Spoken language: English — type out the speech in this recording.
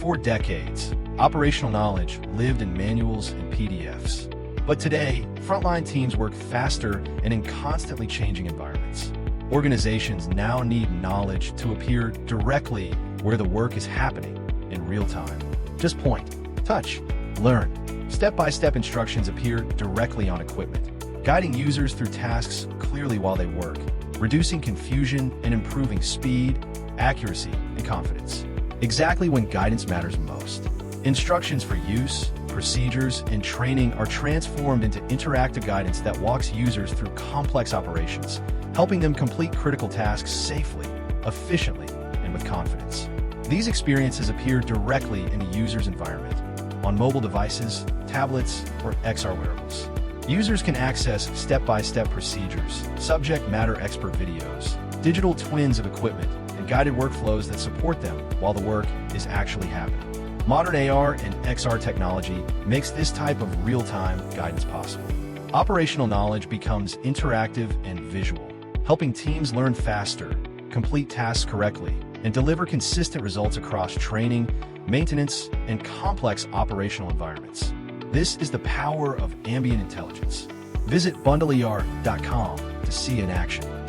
For decades, operational knowledge lived in manuals and PDFs. But today, frontline teams work faster and in constantly changing environments. Organizations now need knowledge to appear directly where the work is happening in real time. Just point, touch, learn. Step-by-step instructions appear directly on equipment, guiding users through tasks clearly while they work, reducing confusion and improving speed, accuracy, and confidence. Exactly when guidance matters most. Instructions for use, procedures, and training are transformed into interactive guidance that walks users through complex operations, helping them complete critical tasks safely, efficiently, and with confidence. These experiences appear directly in a user's environment, on mobile devices, tablets, or XR wearables. Users can access step-by-step procedures, subject matter expert videos, digital twins of equipment, and guided workflows that support them while the work is actually happening. Modern AR and XR technology makes this type of real-time guidance possible. Operational knowledge becomes interactive and visual, helping teams learn faster, complete tasks correctly, and deliver consistent results across training, maintenance, and complex operational environments. This is the power of ambient intelligence. Visit bundleer.com to see in action.